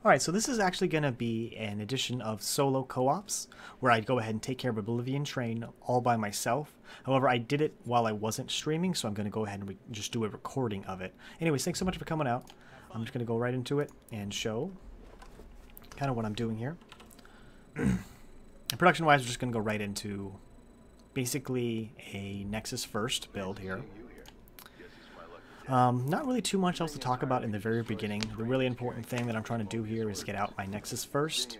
Alright, so this is actually going to be an edition of solo co-ops, where I'd go ahead and take care of Oblivion Train all by myself. However, I did it while I wasn't streaming, so I'm going to go ahead and just do a recording of it. Anyways, thanks so much for coming out. I'm just going to go right into it and show kind of what I'm doing here. Production-wise, we're just going to go right into basically a Nexus first build here. Not really too much else to talk about in the very beginning. The really important thing that I'm trying to do here is get out my Nexus first.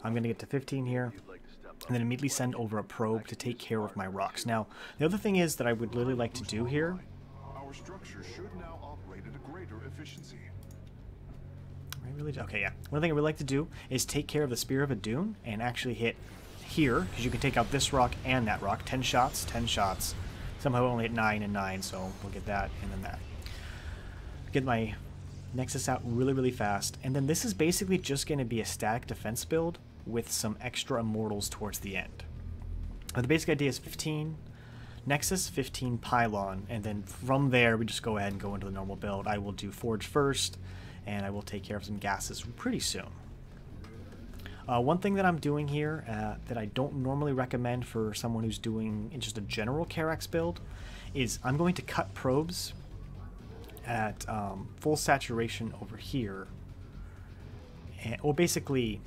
I'm going to get to 15 here, and then immediately send over a probe to take care of my rocks. Now, the other thing is that I would really like to do here... Our structure should now operate at a greater efficiency. Okay, yeah. One thing I would like to do is take care of the Spear of Adun and actually hit here, because you can take out this rock and that rock. 10 shots, 10 shots. Somehow only at 9 and 9, so we'll get that and then that. Get my Nexus out really, really fast. And then this is basically just going to be a static defense build with some extra immortals towards the end. The basic idea is 15 Nexus, 15 Pylon, and then from there we just go ahead and go into the normal build. I will do Forge first, and I will take care of some gases pretty soon. One thing that I'm doing here that I don't normally recommend for someone who's doing just a general Karax build is I'm going to cut probes at full saturation over here. And, well, basically,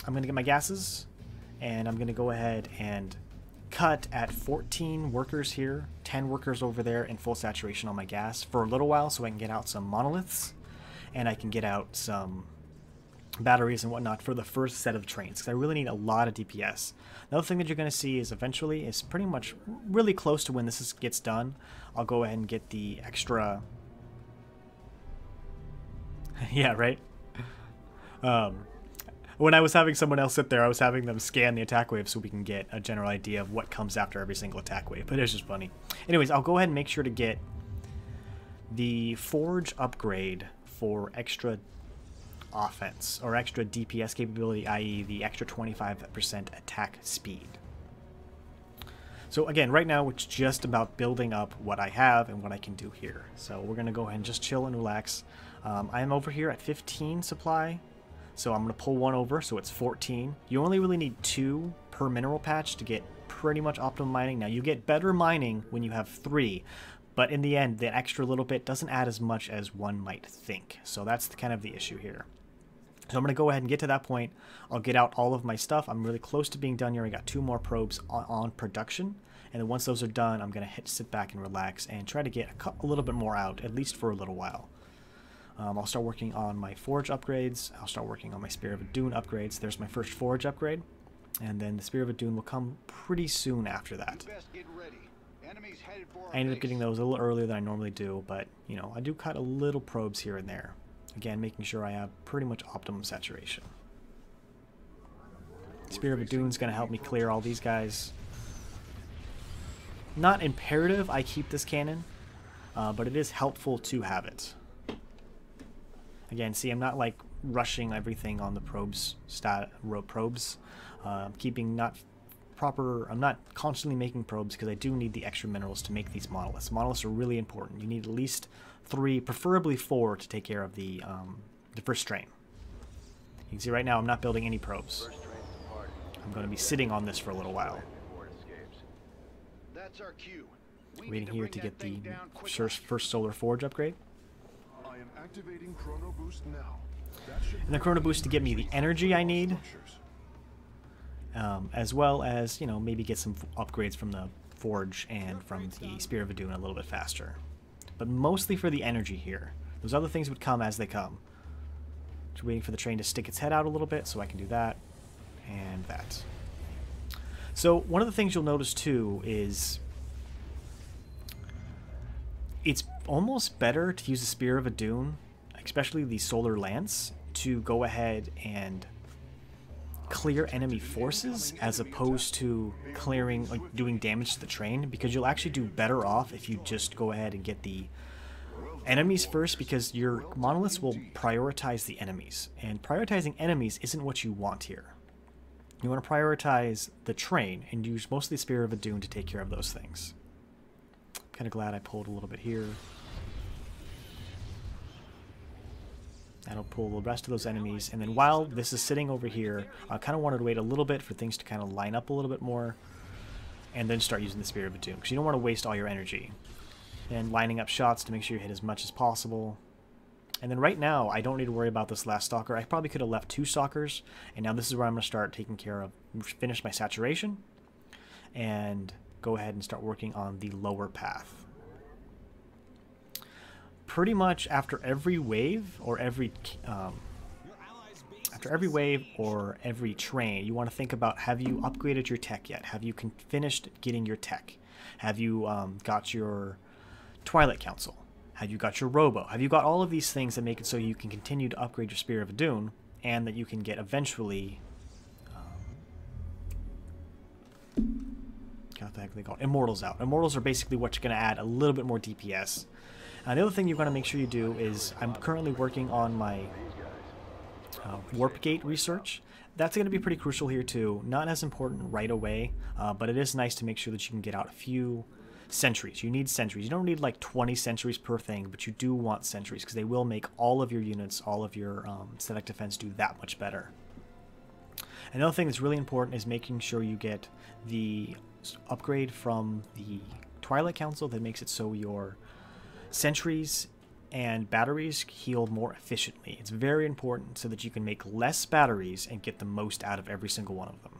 I'm going to get my gases, and I'm going to go ahead and cut at 14 workers here, 10 workers over there, and full saturation on my gas for a little while so I can get out some Monoliths, and I can get out some batteries and whatnot for the first set of trains, because I really need a lot of DPS. Another thing that you're going to see is eventually, is pretty much really close to when this gets done, I'll go ahead and get the extra... yeah, right? When I was having someone else sit there, I was having them scan the attack wave so we can get a general idea of what comes after every single attack wave, but it's just funny. Anyways, I'll go ahead and make sure to get the Forge upgrade for extra offense, or extra DPS capability, i.e. the extra 25% attack speed. So again, right now it's just about building up what I have and what I can do here. So we're going to go ahead and just chill and relax. I am over here at 15 supply, so I'm going to pull one over, so it's 14. You only really need 2 per mineral patch to get pretty much optimal mining. Now, you get better mining when you have 3, but in the end, the extra little bit doesn't add as much as one might think. So that's kind of the issue here. So I'm going to go ahead and get to that point. I'll get out all of my stuff. I'm really close to being done here. I got 2 more probes on production. And then once those are done, I'm going to sit back and relax and try to get a little bit more out, at least for a little while. I'll start working on my Forge upgrades. I'll start working on my Spear of Adun upgrades. There's my first Forge upgrade. And then the Spear of Adun will come pretty soon after that. I ended up getting those a little earlier than I normally do, but, you know, I do cut a little probes here and there. Again, making sure I have pretty much optimum saturation. Spear of Adun is going to help me clear all these guys. Not imperative I keep this cannon, but it is helpful to have it. Again, see, I'm not like rushing everything on the probes, keeping not proper. I'm not constantly making probes because I do need the extra minerals to make these monoliths. Monoliths are really important. You need at least 3, preferably 4, to take care of the first train. You can see right now I'm not building any probes. I'm going to be sitting on this for a little while. Waiting here to get the first solar forge upgrade. I am activating Chrono Boost now. And the Chrono Boost to get me the energy I need, as well as, you know, maybe get some upgrades from the Forge and from the Spear of Adun a little bit faster. But mostly for the energy here. Those other things would come as they come. Just waiting for the train to stick its head out a little bit so I can do that and that. So one of the things you'll notice too is it's almost better to use the Spear of Adun, especially the Solar Lance, to go ahead and clear enemy forces as opposed to clearing, like doing damage to the train, because you'll actually do better off if you just go ahead and get the enemies first, because your monoliths will prioritize the enemies, and prioritizing enemies isn't what you want here. You want to prioritize the train and use mostly the Spear of Adun to take care of those things. I'm kind of glad I pulled a little bit here. That'll pull the rest of those enemies. And then while this is sitting over here, I kind of wanted to wait a little bit for things to kind of line up a little bit more. And then start using the Spirit of Doom, because you don't want to waste all your energy. And lining up shots to make sure you hit as much as possible. And then right now, I don't need to worry about this last Stalker. I probably could have left 2 Stalkers. And now this is where I'm going to start taking care of, finish my saturation. And go ahead and start working on the lower path. Pretty much after every wave or every train, you want to think about, have you upgraded your tech yet? Have you finished getting your tech? Have you got your Twilight Council? Have you got your Robo? Have you got all of these things that make it so you can continue to upgrade your Spear of Adun, and that you can get eventually what the heck are they called? Immortals out. Immortals are basically what you're going to add a little bit more DPS. The other thing you're going to make sure you do is, I'm currently working on my Warp Gate research. That's going to be pretty crucial here too. Not as important right away, but it is nice to make sure that you can get out a few sentries. You need sentries. You don't need like 20 sentries per thing, but you do want sentries because they will make all of your units, all of your static defense do that much better. Another thing that's really important is making sure you get the upgrade from the Twilight Council that makes it so your sentries and batteries heal more efficiently. It's very important so that you can make less batteries and get the most out of every single one of them.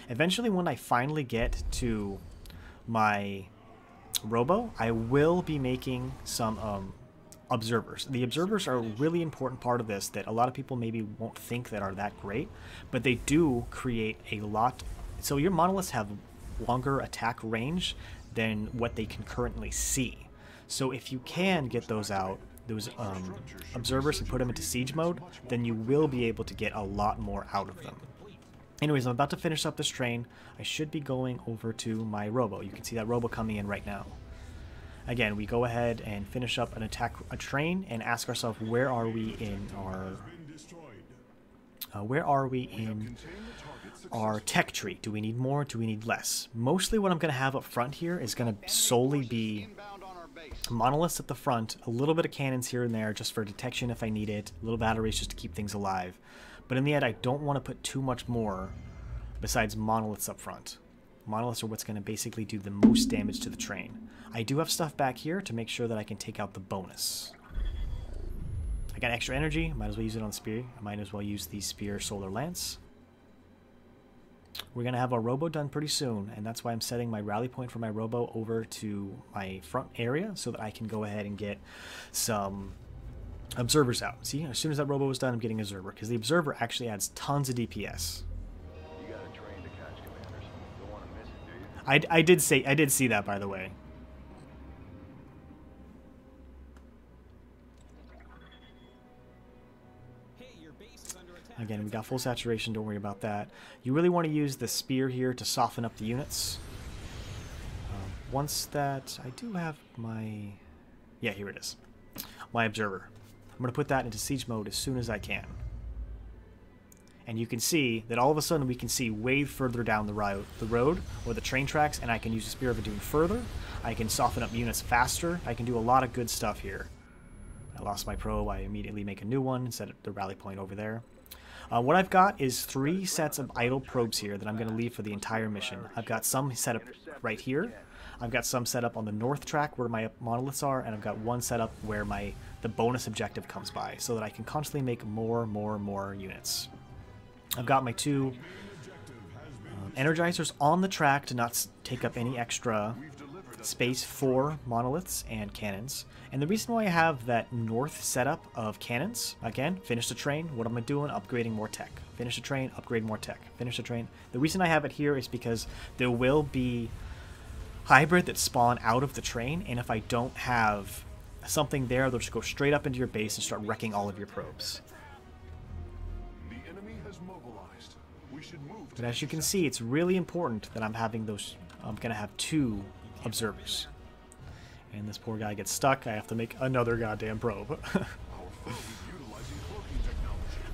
Eventually, when I finally get to my Robo, I will be making some observers. The observers are a really important part of this that a lot of people maybe won't think that are that great, but they do create a lot. So your monoliths have longer attack range than what they can currently see. So if you can get those out, those observers, and put them into siege mode, then you will be able to get a lot more out of them. Anyways, I'm about to finish up this train. I should be going over to my Robo. You can see that Robo coming in right now. Again, we go ahead and finish up a train and ask ourselves, where are we in our tech tree? Do we need more? Do we need less? Mostly what I'm going to have up front here is going to solely be monoliths at the front, a little bit of cannons here and there just for detection if I need it, little batteries just to keep things alive. But in the end, I don't want to put too much more besides monoliths up front. Monoliths are what's going to basically do the most damage to the train. I do have stuff back here to make sure that I can take out the bonus. I got extra energy, might as well use it on the spear. I might as well use the spear solar lance. We're going to have our Robo done pretty soon, and that's why I'm setting my rally point for my Robo over to my front area so that I can go ahead and get some observers out. See, as soon as that Robo was done, I'm getting observer, because the observer actually adds tons of DPS. You got a train to catch, commanders. Don't want to miss it, do you? I did see that, by the way. Again, we got full saturation, don't worry about that. You really want to use the spear here to soften up the units. Once that, I do have my... Yeah, here it is. My observer. I'm going to put that into siege mode as soon as I can. And you can see that all of a sudden we can see way further down the road or the train tracks, and I can use the Spear of Adun further. I can soften up units faster. I can do a lot of good stuff here. I lost my probe. I immediately make a new one and set the rally point over there. What I've got is 3 sets of idle probes here that I'm going to leave for the entire mission. I've got some set up right here. I've got some set up on the north track where my monoliths are, and I've got one set up where the bonus objective comes by, so that I can constantly make more units. I've got my 2 energizers on the track to not take up any extra space for monoliths and cannons. And the reason why I have that north setup of cannons, again, finish the train, what am I doing? Upgrading more tech. Finish the train, upgrade more tech. Finish the train. The reason I have it here is because there will be hybrid that spawn out of the train, and if I don't have something there, they'll just go straight up into your base and start wrecking all of your probes. The enemy has mobilized. We should move. But as you can see, it's really important that I'm having those. I'm going to have 2 observers. And this poor guy gets stuck. I have to make another goddamn probe.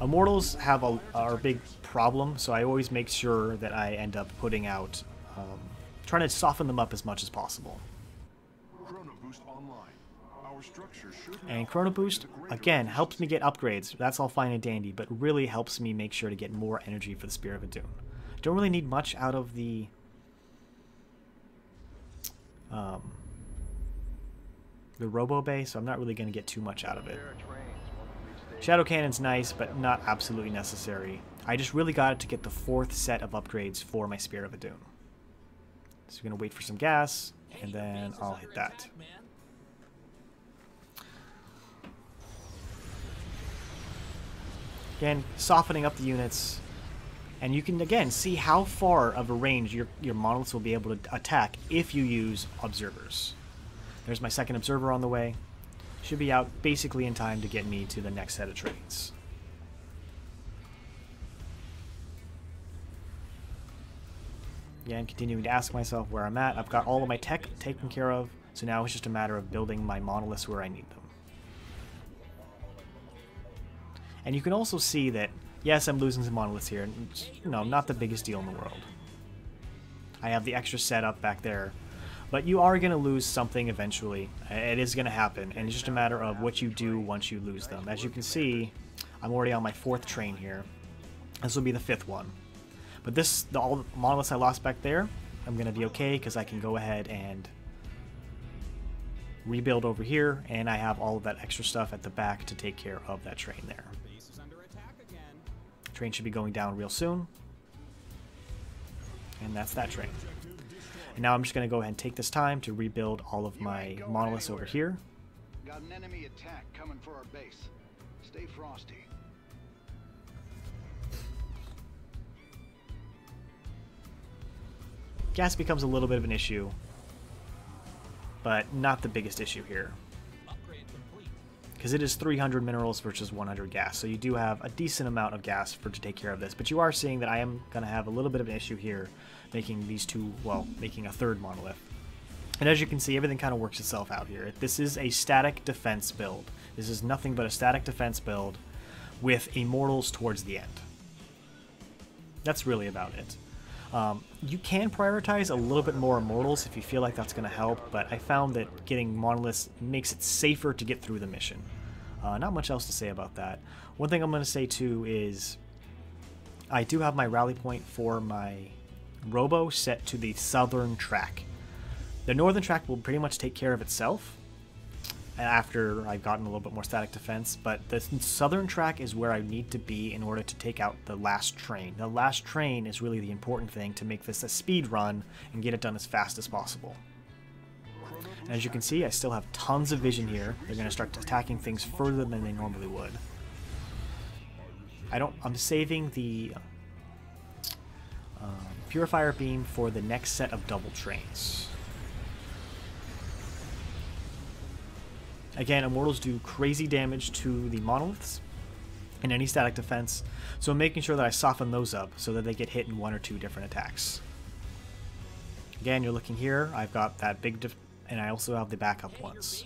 Immortals have are a big problem, so I always make sure that I end up putting out, trying to soften them up as much as possible. Chrono boost online. Our And Chrono Boost, again, helps me get upgrades. That's all fine and dandy, but really helps me make sure to get more energy for the Spear of Adun. Don't really need much out of the Robo Bay, so I'm not really going to get too much out of it. Shadow Cannon's nice, but not absolutely necessary. I just really got it to get the 4th set of upgrades for my Spear of Adun. So we're going to wait for some gas, and then I'll hit that. Again, softening up the units, and you can again see how far of a range your monoliths will be able to attack if you use observers. There's my 2nd observer on the way. Should be out basically in time to get me to the next set of trains. Again, continuing to ask myself where I'm at. I've got all of my tech taken care of, so now it's just a matter of building my monoliths where I need them. And you can also see that, yes, I'm losing some monoliths here. No, not the biggest deal in the world. I have the extra setup back there. But you are going to lose something eventually. It is going to happen, and it's just a matter of what you do once you lose them. As you can see, I'm already on my 4th train here. This will be the 5th one. But all the monoliths I lost back there, I'm going to be okay because I can go ahead and rebuild over here, and I have all of that extra stuff at the back to take care of that train there. Train should be going down real soon. And that's that train. And now I'm just going to go ahead and take this time to rebuild all of my monoliths over here. Got an enemy attack coming for our base. Stay frosty. Gas becomes a little bit of an issue, but not the biggest issue here. Because it is 300 minerals versus 100 gas, so you do have a decent amount of gas to take care of this. But you are seeing that I am going to have a little bit of an issue here making these two, well, making a 3rd monolith. And as you can see, everything kind of works itself out here. This is a static defense build. This is nothing but a static defense build with immortals towards the end. That's really about it. You can prioritize a little bit more immortals if you feel like that's going to help, but I found that getting monoliths makes it safer to get through the mission. Not much else to say about that. One thing I'm going to say too is I do have my rally point for my Robo set to the southern track. The northern track will pretty much take care of itself after I've gotten a little bit more static defense, but the southern track is where I need to be in order to take out the last train. The last train is really the important thing to make this a speed run and get it done as fast as possible. And as you can see, I still have tons of vision here. They're going to start attacking things further than they normally would. I'm saving the Purifier Beam for the next set of double trains. Again, immortals do crazy damage to the monoliths and any static defense, so I'm making sure that I soften those up so that they get hit in 1 or 2 different attacks. Again, you're looking here, I've got that big and I also have the backup ones.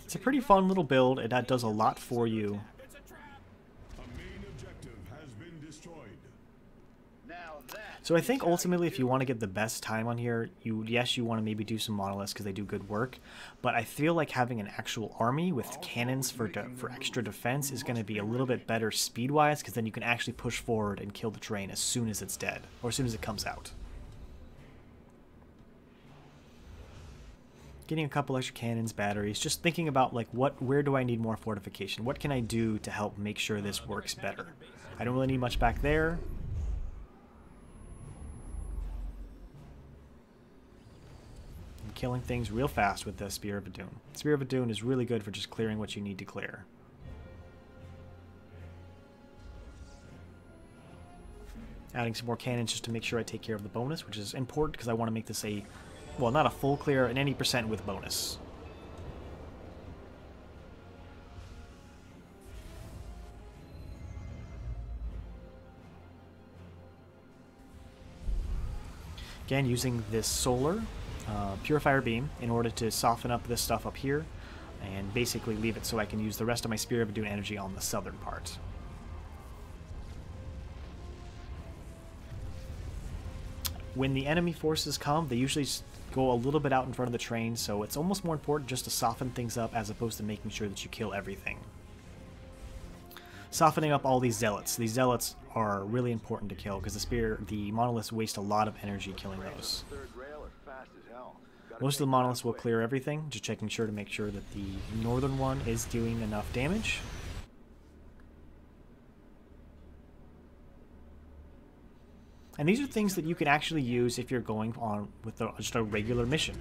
It's a pretty fun little build, and that does a lot for you. So I think ultimately if you want to get the best time on here, yes, you want to maybe do some monoliths because they do good work, but I feel like having an actual army with cannons for extra defense is going to be a little bit better speed-wise, because then you can actually push forward and kill the train as soon as it's dead, or as soon as it comes out. Getting a couple extra cannons, batteries, just thinking about like where do I need more fortification? What can I do to help make sure this works better? I don't really need much back there. I'm killing things real fast with the Spear of Adun. Spear of Adun is really good for just clearing what you need to clear. Adding some more cannons just to make sure I take care of the bonus, which is important because I want to make this a, well, not a full clear, an any percent with bonus. Again, using this solar Purifier Beam in order to soften up this stuff up here and basically leave it so I can use the rest of my Spear of Adun energy on the southern part. when the enemy forces come, they usually go a little bit out in front of the train, so it's almost more important just to soften things up as opposed to making sure that you kill everything. Softening up all these zealots. These zealots are really important to kill because the monoliths waste a lot of energy killing those. Most of the monoliths will clear everything, just checking sure to make sure that the northern one is doing enough damage. And these are things that you can actually use if you're going on with just a regular mission.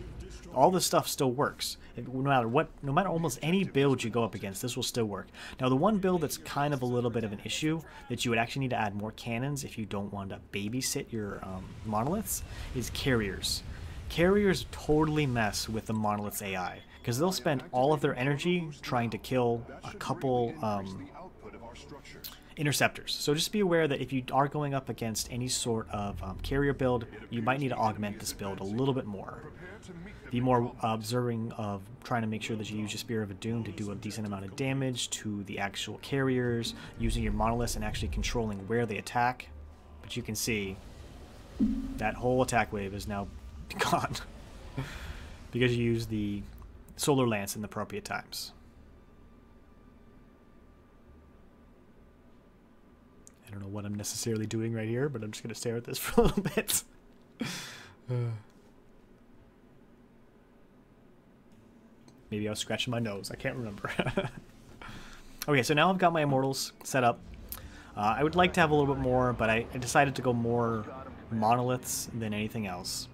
All this stuff still works. No matter almost any build you go up against, this will still work. Now, the one build that's kind of a little bit of an issue, that you would actually need to add more cannons if you don't want to babysit your monoliths, is carriers. Carriers totally mess with the monolith's AI, because they'll spend all of their energy trying to kill a couple interceptors. So just be aware that if you are going up against any sort of carrier build, you might need to augment this build a little bit more. Be more observing of trying to make sure that you use your Spear of Doom to do a decent amount of damage to the actual carriers, using your monoliths and actually controlling where they attack. But you can see that whole attack wave is now gone because you use the Solar Lance in the appropriate times. I don't know what I'm necessarily doing right here, but I'm just going to stare at this for a little bit. Maybe I was scratching my nose. I can't remember. Okay, so now I've got my Immortals set up. I would like to have a little bit more, but I decided to go more Monoliths than anything else.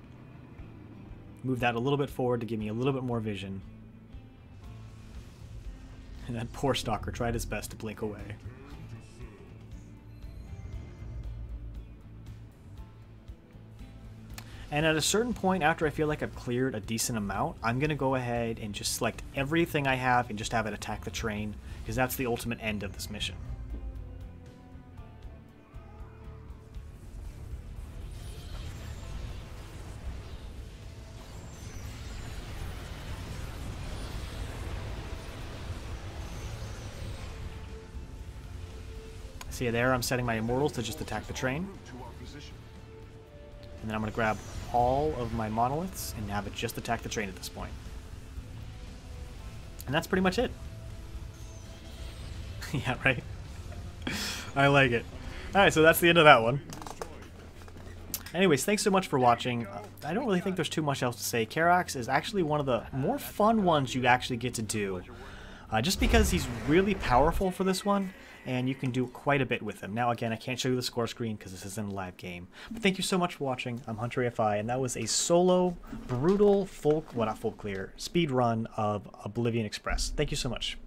Move that a little bit forward to give me a little bit more vision. And that poor Stalker tried his best to blink away. And at a certain point, after I feel like I've cleared a decent amount, I'm going to go ahead and just select everything I have and just have it attack the train, because that's the ultimate end of this mission. See there, I'm setting my Immortals to just attack the train. And then I'm going to grab all of my Monoliths and have it just attack the train at this point. And that's pretty much it. Yeah, right? I like it. Alright, so that's the end of that one. Anyways, thanks so much for watching. I don't really think there's too much else to say. Karax is actually one of the more fun ones you actually get to do. Just because he's really powerful for this one, and you can do quite a bit with him. Now, again, I can't show you the score screen because this isn't a live game. But thank you so much for watching. I'm Hunter AFI, and that was a solo, brutal, speed run of Oblivion Express. Thank you so much.